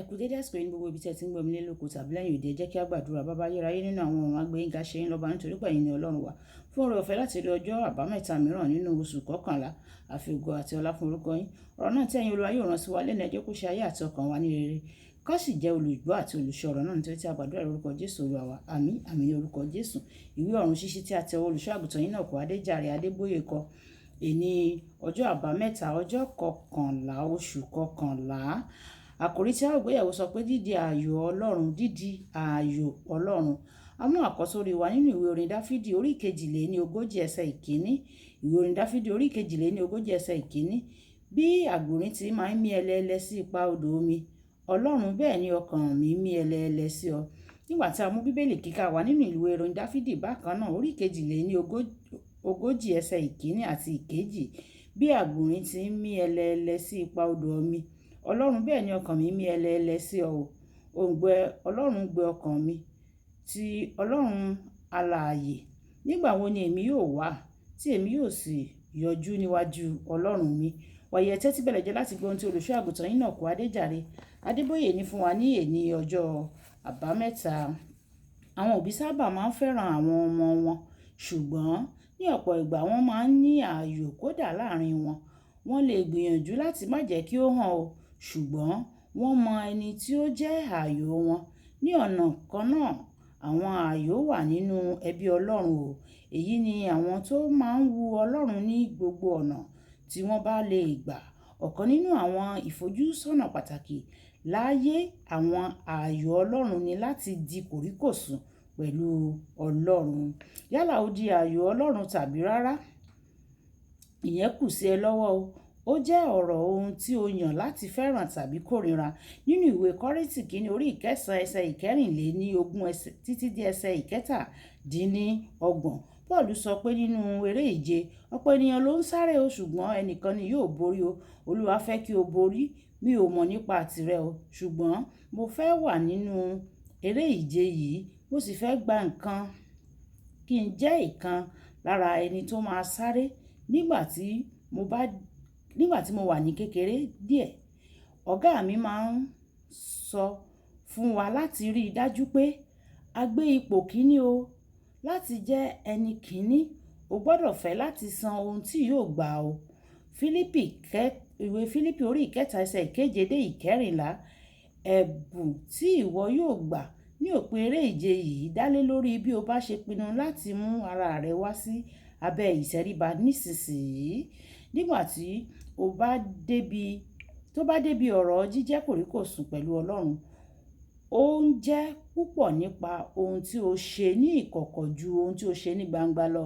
Ẹ kú dédé àsìkò yìí ní gbogbo ibi tí ẹ ti ń gbọ́ mi nílò kò tàbí lẹ́yìn òde, jẹ́ kí a gbàdúrà. Bàbá ayérayé nínú àwọn ọ̀run agbẹ́yìnga ṣe yín lọ́ba nítorí pé ẹ̀yin ni Ọlọ́run wa. Fún oore ọ̀fẹ́ láti rí ọjọ́ àbámẹ́ta mìíràn nínú oṣù kọkànlá, àfi ògo àti ọlá fún orúkọ yín. Ọ̀rọ̀ náà tí ẹ̀yin Olúwa yóò rán sí wa lẹ́nu, ẹ jẹ́ kó ṣe ayé àti ọkàn wa ní rere. Ká sì jẹ́ olùgbọ́ àti olùṣọ́ ọ̀rọ̀ náà nítorí tí a gbàdúrà lórúkọ Jésù Olúwa wa. Àmín àmín ní orúkọ Jésù. Ìwé ọ̀run ṣíṣí tí a tẹ olùṣọ́ àgùntàn Enoch Adeboye kọ. Èní ọjọ́ àbámẹ́ta ọjọ́ kọkànlá oṣù kọkànlá. Àkòrí tí a ó gbéyẹ̀wò sọ pé dídi ààyò Ọlọ́run, dídi ààyò Ọlọ́run. A mú àkọ́sórí wa nínú ìwé orin Dáfídì orí kejìléníogójì ẹsẹ̀ ìkíní. Ìwé orin Dáfídì orí kejìléníogójì ẹsẹ̀ ìkíní. Bí àgbòrín ti máa ń mí ẹlẹ́ẹ̀lẹ́ sí ipa odò omi, Ọlọ́run bẹ́ẹ̀ ni ọkàn mi mí ẹlẹ́ẹ̀lẹ́ sí ọ. Nígbà tí a mú Bíbélì kíkà wá nínú ìwé orin Dáfídì bákan náà orí kejìléníogójì ẹsẹ̀ ìkíní àti ìkejì. Bí àgbòrín ti ń mí ẹlẹ́ẹ̀lẹ́ sí ipa odò omi, Ọlọ́run bẹ́ẹ̀ ni ọkàn mi mí ẹlẹ́ẹ̀lẹ́ sí ọ. Òǹgbẹ Ọlọ́run gbẹ ọkàn mi, ti Ọlọ́run alààyè. Nígbà wo ni èmi yóò wá, tí èmi yóò sì yọjú níwájú Ọlọ́run mi? Wàyí ẹ tẹ́tí bẹ̀lẹ̀ jẹ́ láti gbọ́ ohun tí olùṣọ́ àgùntàn Enoch Adeboye ní fún wa ní èní ọjọ́ àbámẹ́ta. Àwọn òbí sábà máa ń fẹ́ràn àwọn ọmọ wọn, ṣùgbọ́n ní ọ̀pọ̀ ìgbà wọ́n máa ń ní ààyò kódà láàrin wọn. Wọ́n lè gbìyànjú láti má jẹ́ kí ó hàn o, ṣùgbọ́n wọ́n mọ ẹni tí ó jẹ́ ààyò wọn. Ní ọ̀nà kan náà, àwọn ààyò wà nínú ẹbí Ọlọ́run o. Èyí ni àwọn tó máa ń wu Ọlọ́run ní gbogbo ọ̀nà tí wọ́n bá lè gbà. Ọ̀kan nínú àwọn ìfojúsọ́nà pàtàkì láyé àwọn ààyò Ọlọ́run ni láti di kòríkòsùn pẹ̀lú Ọlọ́run. Yálà ó di ààyò Ọlọ́run tàbí rárá, ìyẹn kù sí ẹ lọ́wọ́ o. Ó jẹ́ ọ̀rọ̀ ohun tí o yàn láti fẹ́ràn tàbí kórìíra. Nínú ìwé Kọ́ríńtì kìíní orí ìkẹsàn ẹsẹ̀ ìkẹrìnléníogún títí dé ẹsẹ̀ ìkẹtàdínníọgbọ̀n. Paul sọ pé nínú eré ìje, ọ̀pọ̀ ènìyàn ló ń sáré o, ṣùgbọ́n ẹnìkan ni yóò borí o. Olúwa fẹ́ kí o borí. Mi ò mọ̀ nípa tìrẹ o, ṣùgbọ́n mo fẹ́ wà nínú eré ìje yìí. Mo sì fẹ́ gba nǹkan, kí n jẹ́ ìkan lára ẹni tó máa sáré. Nígbà tí mo wà ní kékeré díẹ̀, ọ̀gá mi máa ń sọ fún wa láti rí i dájú pé a gbé ipò kíní o. Láti jẹ́ ẹni kíní, o gbọ́dọ̀ fẹ́ láti san ohun tí yóò gbà o. Ìwé Fílípì orí ìkẹta ẹsẹ̀ ìkeje dé ìkẹrìnlá. Ẹ̀bùn tí ìwọ yóò gbà ní òpin eré ìje yìí dá lé lórí bí o bá ṣe pinnu láti mú ara rẹ wá sí abẹ́ ìtẹríba nísinsìnyí. Nígbà tí tó bá débi ọ̀rọ̀ jíjẹ́ kòríkòsùn pẹ̀lú Ọlọ́run, ó ń jẹ́ púpọ̀ nípa ohun tí o ṣe ní ìkọ̀kọ̀ ju ohun tí o ṣe ní gbangba lọ.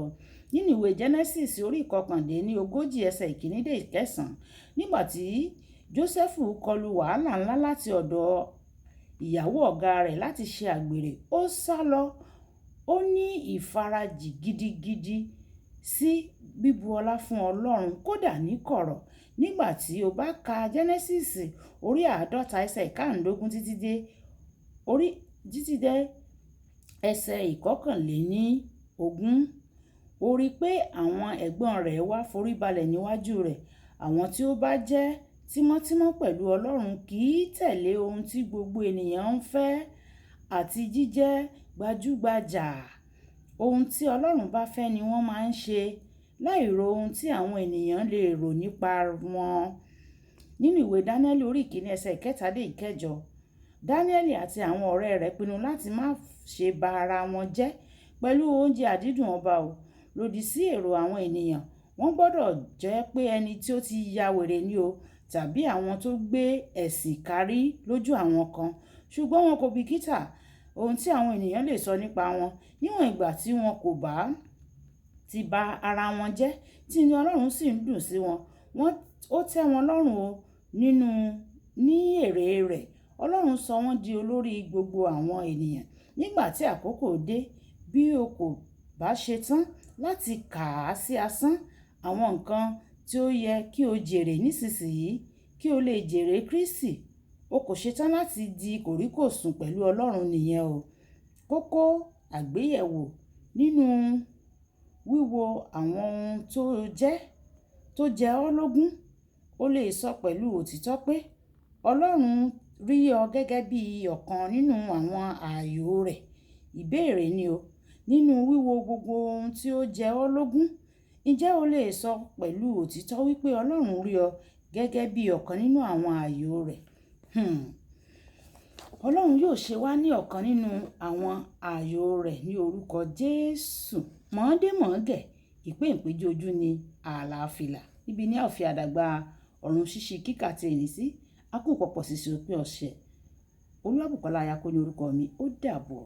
Nínú ìwé Genesis orí ìkọkàndínlógójì ẹsẹ̀ ìkíní dé ìkẹsàn. Nígbà tí Jósẹ́fù kọlu wàhálà ńlá láti ọ̀dọ̀ ìyàwó ọ̀gá rẹ̀ láti ṣe àgbèrè, ó sá lọ. Ó ní ìfarajì gidigidi sí bíbu ọlá fún Ọlọ́run kódà ní kọ̀rọ̀. Nígbà tí o bá ka Genesis orí 50 ẹsẹ̀ ìkàndógún títí dé ẹsẹ̀ ìkọkànléníogún, ó rí pé àwọn ẹ̀gbọ́n rẹ̀ wá foríbalẹ̀ níwájú rẹ̀. Àwọn tí ó bá jẹ́ tímọ́tímọ́ pẹ̀lú Ọlọ́run kì í tẹ̀lé ohun tí gbogbo ènìyàn ń fẹ́ àti jíjẹ́ gbajúgbajà. Ohun tí Ọlọ́run bá fẹ́ ni wọ́n máa ń ṣe, láì ro ohun tí àwọn ènìyàn lè rò nípa wọn. Nínú ìwé Dáníẹ́lì orí ìkíní ẹsẹ̀ ìkẹta dé ìkẹjọ. Dáníẹ́lì àti àwọn ọ̀rẹ́ rẹ̀ pinnu láti má ṣe ba ara wọn jẹ́ pẹ̀lú oúnjẹ àdídùn ọba o. Lòdì sí èrò àwọn ènìyàn, wọ́n gbọ́dọ̀ jẹ́ pé ẹni tí ó ti ya wèrè ni o, tàbí àwọn tó gbé ẹ̀sìn kárí lójú àwọn kan. Ṣùgbọ́n wọn kò bìkítà ohun tí àwọn ènìyàn lè sọ nípa wọn, níwọ̀n ìgbà tí wọn kò bá ti ba ara wọn jẹ́, tí inú Ọlọ́run sì ń dùn sí wọn. Ó tẹ́ wọn lọ́rùn o ní èrè rẹ̀. Ọlọ́run sọ wọ́n di olórí gbogbo àwọn ènìyàn. Nígbà tí àkókò dé, bí o kò bá ṣe tán láti kà á sí asán àwọn nǹkan tí ó yẹ kí o jèrè nísinsìnyí kí o lè jèrè Kristi, o kò ṣe tán láti di kòríkòsùn pẹ̀lú Ọlọ́run nìyẹn o. Kókó àgbéyẹ̀wò nínú wíwo àwọn ohun tó jẹ ọ́ lógún, o lè sọ pẹ̀lú òtítọ́ pé Ọlọ́run rí ọ gẹ́gẹ́ bí ọ̀kan nínú àwọn ààyò rẹ̀. Ìbéèrè ni o, nínú wíwo gbogbo ohun tí ó jẹ ọ́ lógún, ǹjẹ́ o lè sọ pẹ̀lú òtítọ́ wípé Ọlọ́run rí ọ gẹ́gẹ́ bí ọ̀kan nínú àwọn ààyò rẹ̀? Ọlọ́run yóò ṣe wá ní ọ̀kan nínú àwọn ààyò rẹ̀ ní orúkọ Jésù. Mọ̀ọ́dé mọ̀ọ́gẹ̀, ìpéǹpéjú ojú ni àlàáfíà. Níbi ní àòfin àdàgbà ọ̀run ṣíṣí kíkà tí èyí sí, a kú pọ̀pọ̀ sísè òpin ọ̀sẹ̀. Olúwàbùkọ́lá Ayako ní orúkọ mi, ó dàbọ̀.